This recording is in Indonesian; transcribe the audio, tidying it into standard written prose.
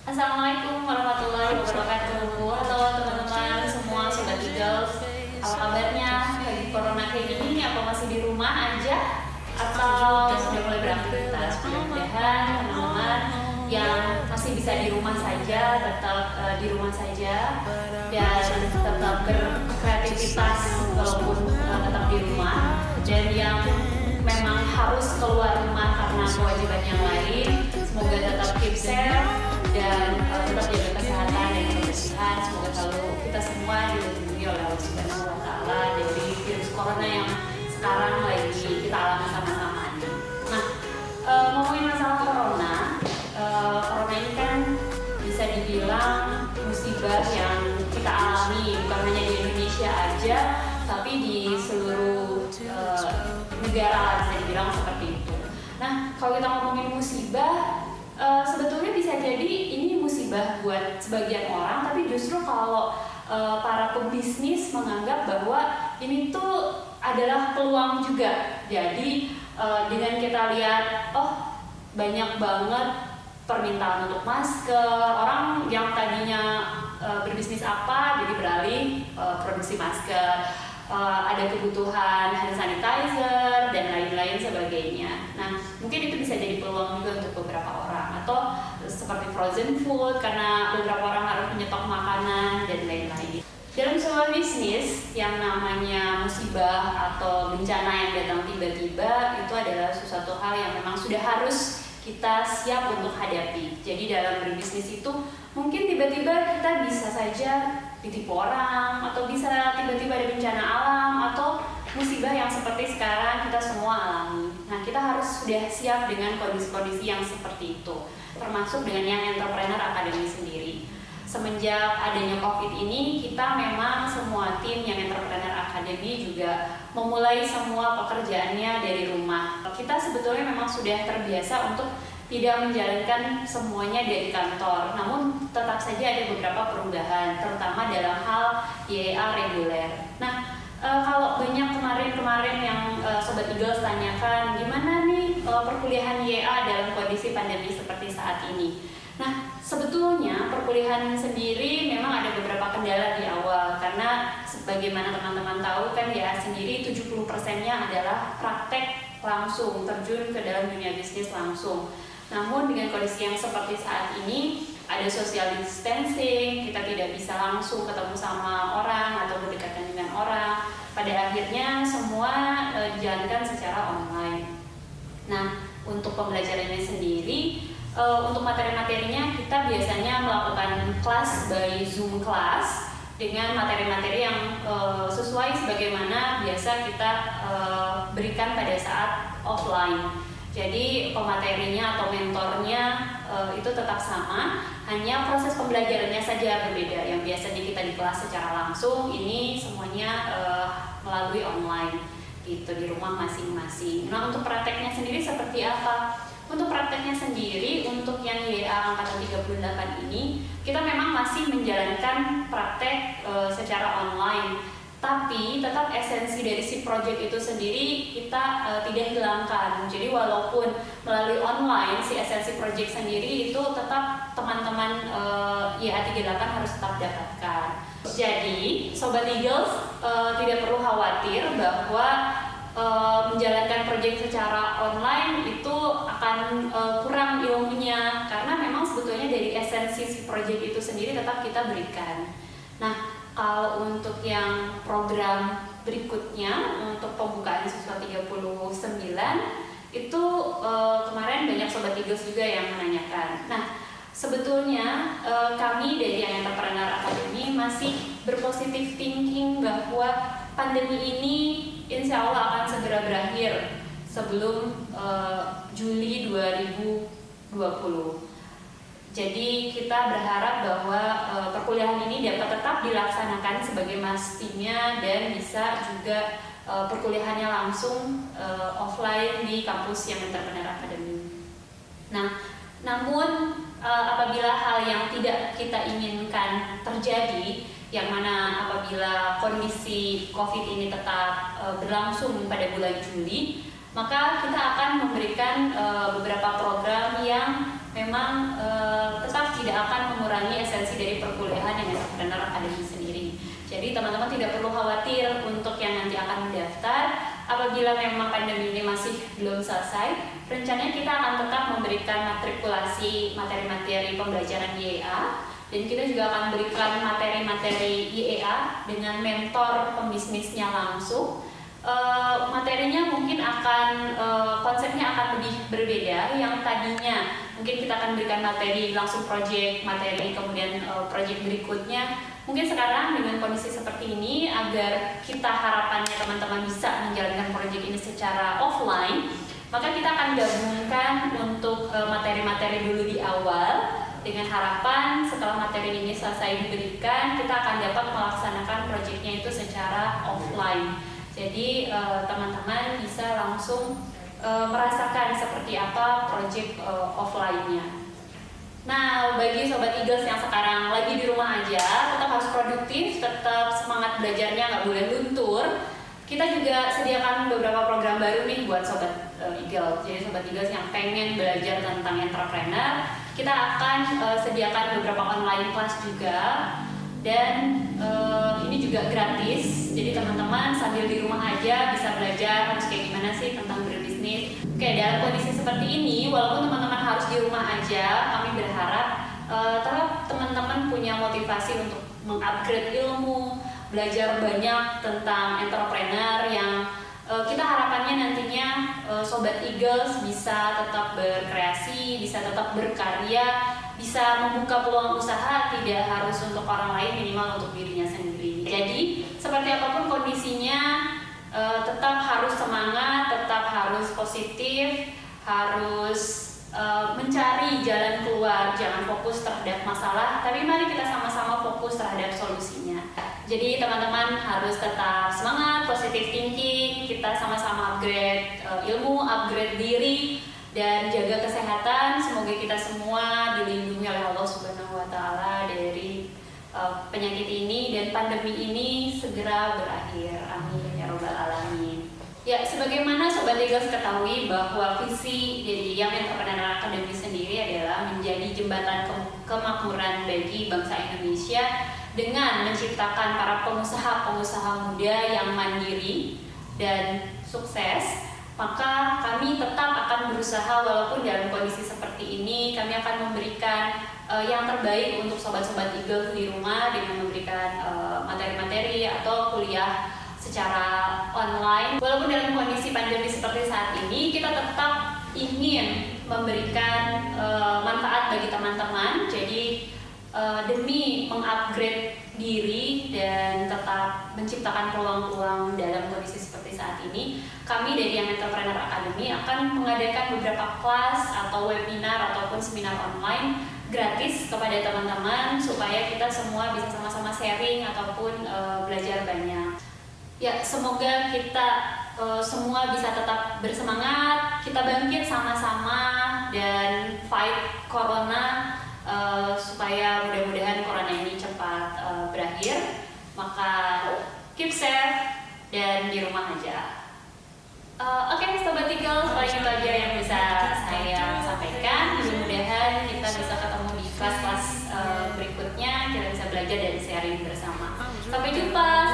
Assalamualaikum warahmatullahi wabarakatuh. Halo teman-teman semua Sobat Eagles. Apa kabarnya? Lagi corona kayak gini apa masih di rumah aja? Atau sudah mulai beraktivitas? Mudah-mudahan teman-teman yang masih bisa di rumah saja tetap di rumah saja dan tetap berkreativitas walaupun tetap di rumah, dan yang memang harus keluar rumah karena kewajiban yang lain semoga tetap keep safe dan tetap jaga kesehatan dan kebersihan. Semoga selalu kita semua dilindungi oleh Allah Subhanahu wa Ta'ala dari virus corona yang sekarang lagi kita alami sama-sama. Nah, ngomongin masalah corona, corona ini kan bisa dibilang musibah yang kita alami bukan hanya di Indonesia aja, tapi di seluruh negara lah bisa dibilang seperti itu. Nah, kalau kita ngomongin musibah, sebetulnya bisa jadi ini musibah buat sebagian orang, tapi justru kalau para pebisnis menganggap bahwa ini tuh adalah peluang juga. Jadi dengan kita lihat, oh banyak banget permintaan untuk masker, orang yang tadinya berbisnis apa jadi beralih produksi masker. Ada kebutuhan hand sanitizer dan lain-lain sebagainya. Nah, mungkin itu bisa jadi peluang juga untuk beberapa orang, atau seperti frozen food karena beberapa orang harus menyetok makanan dan lain-lain. Dalam sebuah bisnis yang namanya musibah atau bencana yang datang tiba-tiba, itu adalah sesuatu hal yang memang sudah harus kita siap untuk hadapi. Jadi dalam berbisnis itu mungkin tiba-tiba kita bisa saja ditipu orang, atau bisa tiba-tiba ada bencana alam atau musibah yang seperti sekarang kita semua alami. Nah, kita harus sudah siap dengan kondisi-kondisi yang seperti itu, termasuk dengan yang Entrepreneur Academy sendiri. Semenjak adanya COVID ini, kita memang semua tim yang Entrepreneur Academy juga memulai semua pekerjaannya dari rumah. Kita sebetulnya memang sudah terbiasa untuk tidak menjalankan semuanya dari kantor, namun tetap saja ada beberapa perubahan, terutama dalam hal YA reguler. Nah, kalau banyak kemarin yang Sobat Eagles tanyakan, gimana nih perkuliahan YA dalam kondisi pandemi seperti saat ini? Nah, sebetulnya perkuliahan sendiri memang ada beberapa kendala di awal, karena sebagaimana teman-teman tahu kan YA sendiri 70%-nya adalah praktek langsung, terjun ke dalam dunia bisnis langsung. Namun dengan kondisi yang seperti saat ini, ada social distancing, kita tidak bisa langsung ketemu sama orang atau berdekatan dengan orang. Pada akhirnya semua dijalankan secara online. Nah, untuk pembelajarannya sendiri, untuk materi-materinya kita biasanya melakukan kelas by Zoom class dengan materi-materi yang sesuai sebagaimana biasa kita berikan pada saat offline. Jadi pematerinya atau mentornya itu tetap sama, hanya proses pembelajarannya saja berbeda. Yang biasanya kita di kelas secara langsung, ini semuanya melalui online gitu di rumah masing-masing. Nah, untuk prakteknya sendiri seperti apa? Untuk prakteknya sendiri, untuk yang YA Angkatan 38 ini, kita memang masih menjalankan praktek secara online. Tapi tetap esensi dari si project itu sendiri kita tidak hilangkan. Jadi walaupun melalui online si esensi project sendiri itu tetap teman-teman YA 38 harus tetap dapatkan. Jadi Sobat Eagles tidak perlu khawatir bahwa menjalankan project secara online itu akan kurang ilmunya, karena memang sebetulnya dari esensi si project itu sendiri tetap kita berikan. Nah, kalau untuk yang program berikutnya, untuk pembukaan siswa 39, itu kemarin banyak Sobat Eagles juga yang menanyakan. Nah, sebetulnya kami dari yang Entrepreneur Academy masih berpositif thinking bahwa pandemi ini insya Allah akan segera berakhir sebelum Juli 2020. Jadi kita berharap bahwa perkuliahan ini dapat tetap dilaksanakan sebagai mestinya dan bisa juga perkuliahannya langsung offline di kampus yang Entrepreneur Academy. Nah, namun apabila hal yang tidak kita inginkan terjadi, yang mana apabila kondisi COVID ini tetap berlangsung pada bulan Juli, maka kita akan memberikan beberapa program yang memang tetap tidak akan mengurangi esensi dari perkuliahan yang Entrepreneur Academy sendiri. Jadi teman-teman tidak perlu khawatir untuk yang nanti akan mendaftar. Apabila memang pandemi ini masih belum selesai, rencananya kita akan tetap memberikan matrikulasi materi-materi pembelajaran IEA, dan kita juga akan berikan materi-materi IEA dengan mentor pembisnisnya langsung. Materinya mungkin akan konsepnya akan lebih berbeda. Yang tadinya mungkin kita akan berikan materi langsung project, materi kemudian project berikutnya. Mungkin sekarang dengan kondisi seperti ini, agar kita harapannya teman-teman bisa menjalankan project ini secara offline, maka kita akan gabungkan untuk materi-materi dulu di awal, dengan harapan setelah materi ini selesai diberikan, kita akan dapat melaksanakan projectnya itu secara offline. Jadi teman-teman bisa langsung merasakan seperti apa project offline-nya. Nah, bagi Sobat Eagles yang sekarang lagi di rumah aja, tetap harus produktif, tetap semangat belajarnya, nggak boleh luntur. Kita juga sediakan beberapa program baru nih buat Sobat Eagles. Jadi Sobat Eagles yang pengen belajar tentang entrepreneur, kita akan sediakan beberapa online class juga. Dan ini juga gratis, jadi teman-teman sambil di rumah aja bisa belajar harus kayak gimana sih tentang berbisnis. Oke, dalam kondisi seperti ini, walaupun teman-teman harus di rumah aja, kami berharap tetap teman-teman punya motivasi untuk mengupgrade ilmu, belajar banyak tentang entrepreneur yang kita harapannya nantinya Sobat Eagles bisa tetap berkreasi, bisa tetap berkarya, bisa membuka peluang usaha tidak harus untuk orang lain, minimal untuk dirinya sendiri. Jadi seperti apapun kondisinya, tetap harus semangat, tetap harus positif, harus mencari jalan keluar, jangan fokus terhadap masalah, tapi mari kita sama-sama fokus terhadap solusinya. Jadi teman-teman harus tetap semangat, positive thinking, kita sama-sama upgrade ilmu, upgrade diri, dan jaga kesehatan. Semoga kita semua dilindungi oleh Allah Subhanahu wa Ta'ala dari penyakit ini dan pandemi ini segera berakhir. Amin ya Rabbal Alamin. Ya, sebagaimana Sobat Eagles ketahui bahwa visi dari Young Entrepreneur Academy sendiri adalah menjadi jembatan kemakmuran bagi bangsa Indonesia dengan menciptakan para pengusaha-pengusaha muda yang mandiri dan sukses. Maka kami tetap akan berusaha walaupun dalam kondisi seperti ini, kami akan memberikan yang terbaik untuk sobat-sobat Eagles di rumah dengan memberikan materi-materi atau kuliah secara online. Walaupun dalam kondisi pandemi seperti saat ini, kita tetap ingin memberikan manfaat bagi teman-teman. Jadi demi mengupgrade diri dan tetap menciptakan peluang-peluang dalam kondisi seperti saat ini, kami dari Young Entrepreneur Academy akan mengadakan beberapa kelas atau webinar ataupun seminar online gratis kepada teman-teman supaya kita semua bisa sama-sama sharing ataupun belajar banyak. Ya, semoga kita semua bisa tetap bersemangat, kita bangkit sama-sama dan fight corona supaya mudah-mudahan corona ini cepat berakhir. Maka keep safe dan di rumah aja. Oke, Sobat Eagles, paling itu aja yang bisa saya sampaikan. Mudah-mudahan kita bisa ketemu di kelas-kelas berikutnya, kita bisa belajar dan sharing bersama. Sampai jumpa.